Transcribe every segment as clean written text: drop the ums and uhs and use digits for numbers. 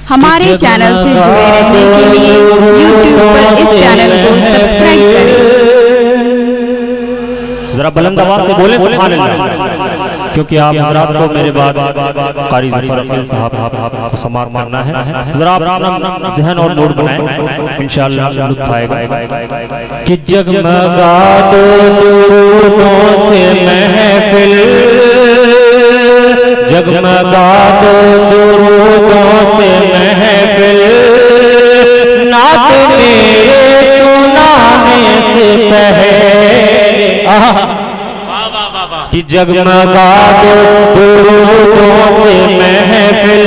हमारे चैनल से जुड़े रहने के लिए YouTube पर इस चैनल को सब्सक्राइब करें। जरा बुलंद आवाज से बोले सुभान अल्लाह, क्योंकि आप हजरात को मेरे बाद कारी ज़फर अकील साहब को समाप्त करना है। जरा अपना ज़हन और मूड बनाएं, इंशाअल्लाह लुत्फ आएगा। कि जगमगा दो दुरूदों से महफिल, जगमगा दो दुरूदों से महफिल, नात मेरे सुनाने से पहले कि जगमगा दो दुरूदों से महफिल,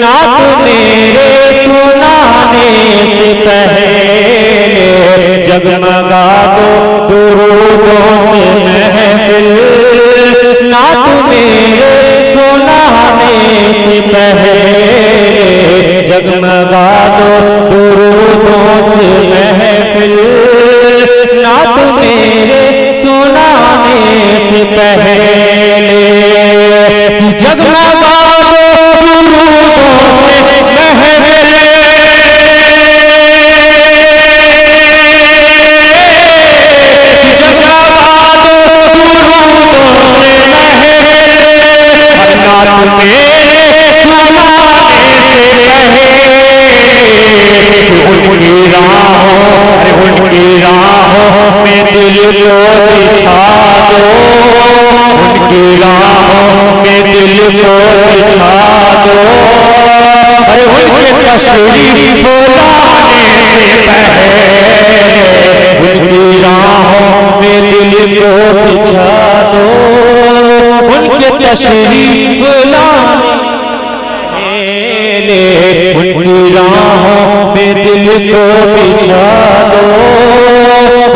नात मेरे सुनाने से पहले, जगमगा दो दुरूदों से महफिल, नात मेरे सुनाने से पहले, जगमगा दो दुरूदों से महफिल, नात मेरे सुनाने से पहले, जगमगा दो दुरूदों से महफिल, जगमगा दो दुरूदों से महफिल, नात मेरे सुनाने से पहले, उनकी राहों में दिल को बिछा दो, उनकी राहों में दिल को बिछा दो, अरे उनके तशरीफ लाने से पहले, उनकी राहों में दिल को बिछा दो, उनके तशरीफ लाने, उनकी राहों में दिल को बिछा दो,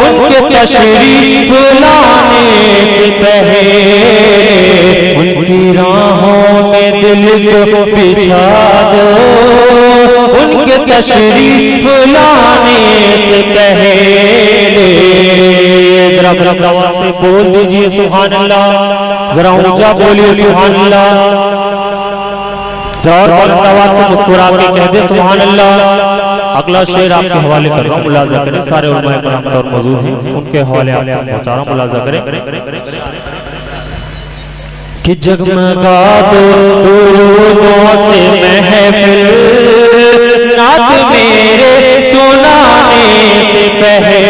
उनके तशरीफ लाने से पहले, उनकी राहों में दिल को बिछा दो, उनके तशरीफ लाने से पहले। जरा बुलंद आवाज से बोल दीजिए सुभान अल्लाह, जरा ऊंचा बोलिए सुभान अल्लाह, जरा और बुलंद आवाज से मुस्कुरा के कह दे सुभान अल्लाह। अगला शेर आपके हवाले कर रहा हूँ, मुलाजा करें। सारे उलमाए कराम और मौजूद हैं, उनके हवाले आपको पहुंचा रहा हूँ, मुलाजा करें। कि जगमगा दो दुरूदों से महफिल, नात मेरे सुनाने से पहले,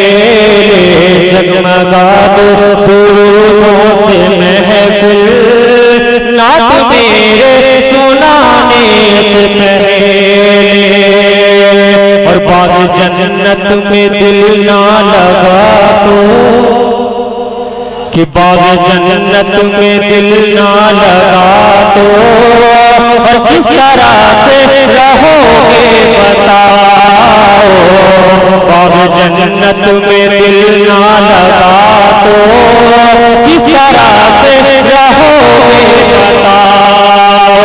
जगमगा दो दुरूदों से महफिल, नात मेरे सुनाने से पहले, और बाग जन्नत में दिल ना लगा तो, कि बाग जन्नत में दिल ना लगा तो, और किस तरह से रहोगे बताओ, बाग जन्नत में दिल ना लगा तो, किस तरह से रहोगे बताओ,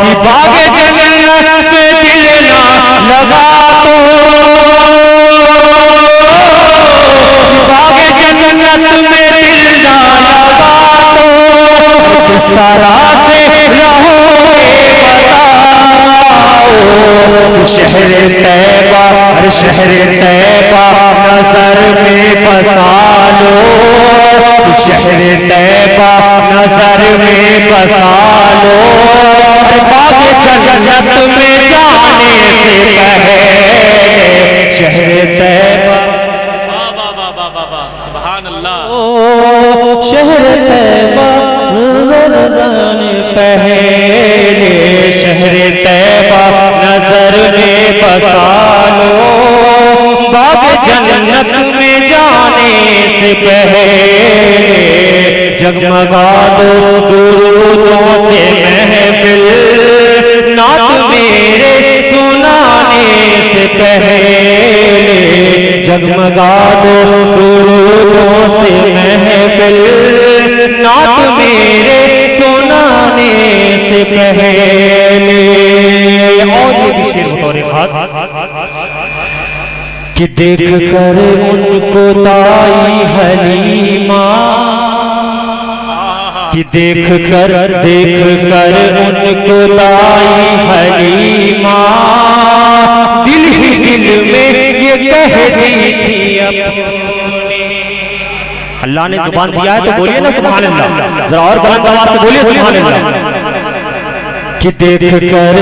कि बाग जन्नत में दिल ना लगा तो, बाग जन्नत में दिल ना लगा तो, किस तरह से रहोगे बताओ, शहर तैबा, शहर तैबा नजर में बसा लो, शहर तैबा नजर में बसा लो, बाग जन्नत में जाने से पहले, शहर तैबा, सुभान अल्लाह, शहर तैबा नजर जाने पहले, शहर तैबा नजर में बसा लो, बाग जन्नत में जाने से पहले, जगमगा दो दुरूदों से महफिल, नात मेरे सुनाने से पहले, जगमगा दो दुरूदों से महफिल, नात मेरे सुनाने से पहले। और ये भी शेर बतौर खास, कि देख कर उनको ताई हलीमा, कि देख कर उनको लाई हलीमा, अल्लाह ने जुबान दिया है तो बोलिए ना सुभान अल्लाह, जरा और बुलंद आवाज से बोलिए सुभान अल्लाह। कि देख कर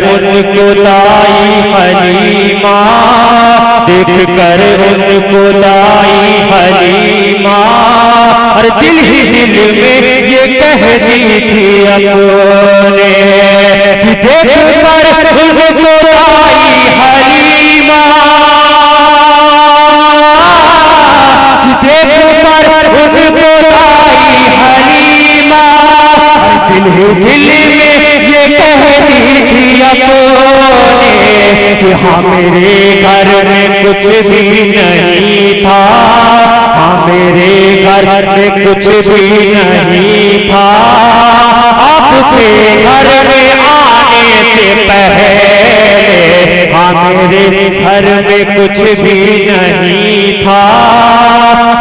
उनको लाई हलीमा, देख कर उनको लाई हलीमा, और दिल ही दिल में ये कहती थी अपने, कि देख कर उनको लाई हलीमा, देख कर उनको लाई हलीमा, दिल ही दिल में ये कहती थी अपने, कि हाँ मेरे घर में कुछ भी नहीं था, हाँ मेरे घर में कुछ भी नहीं था, आपके घर में आने से पहले, हाँ मेरे घर में कुछ भी नहीं था,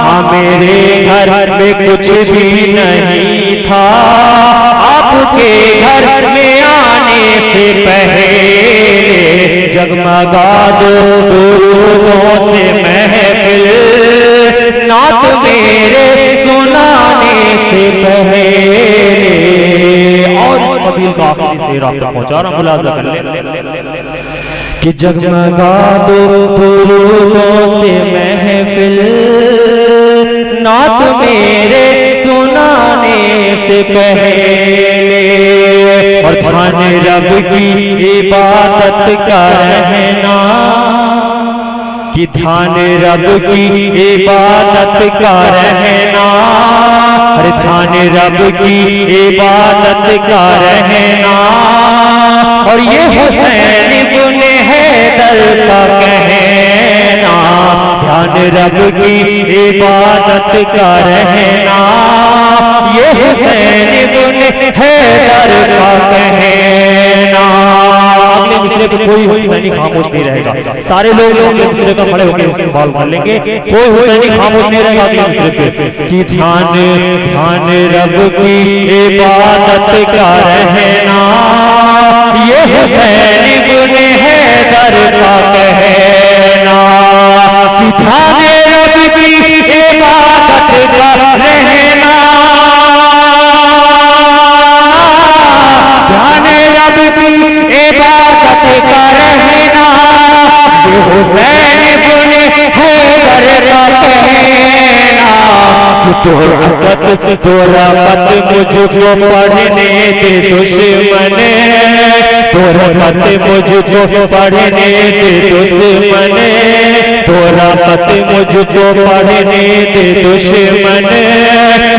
हाँ मेरे घर में कुछ भी नहीं था, आपके घर में आने से पहले जगमगा दो दुरूदों से महफिल, नात मेरे सुनाने से पहले। और इस कबील का आखिरी शेर आप तक पहुंचा रहा हूं, मुलाजा कर ले, कि जगमगा दो दुरूदों से महफिल, नात मेरे सुनाने से पहले, और ध्यान रब की इबादत का रहना, कि ध्यान रब की इबादत का रहना, अरे ध्यान रब की इबादत का रहना, और ये हुसैन इब्ने हैदर का कहना, ध्यान रब की इबादत का रहना, ये हुसैन इब्ने हैदर का कहना। अगले मिसरे पे कोई हुसैनी खामोश नहीं रहेगा, सारे लोग अगले मिसरे का खड़े होकर इस्तेमाल कर लेंगे, कोई हुसैनी खामोश नहीं रहेगा अगले मिसरे पे, कि ध्यान रब की इबादत का रहना, ये हुसैन इब्ने हैदर का कहना, कि ध्यान रब की इबादत का रहना, ध्यान रब की इबादत का रहना, ये हुसैन इब्ने हैदर का कहना, कि तोरा मत मुझको पढ़ने दे दुश्मन, तोरा मत मुझको पढ़ने दे दुश्मन, तोरा मत मुझको पढ़ने दे दुश्मन,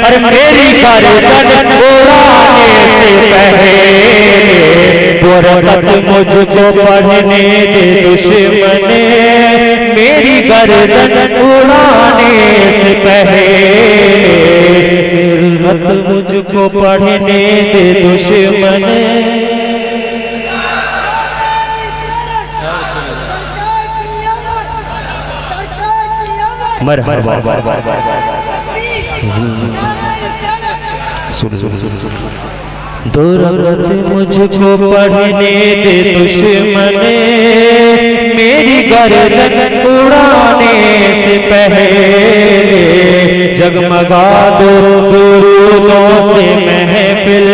अरे मेरी गर्दन उड़ाने से पहले, तोरा मत मुझको पढ़ने दे दुश्मन, मेरी गर्दन उड़ाने से पहले, मेरी मत मुझको पढ़ने दे दुश्मन। मरहबा दुर्गत मुझको पढ़ने दे दुश्मन, मेरी गर्दन उड़ाने से पहले, जगमगा दो दुरूदों से महफिल,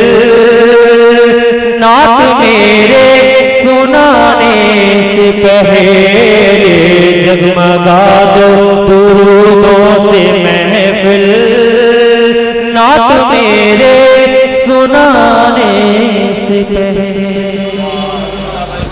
नात मेरे सुनाने से पहले, जगमगा दो दुरूदों से महफिल, नात मेरे सुनाने से पहले।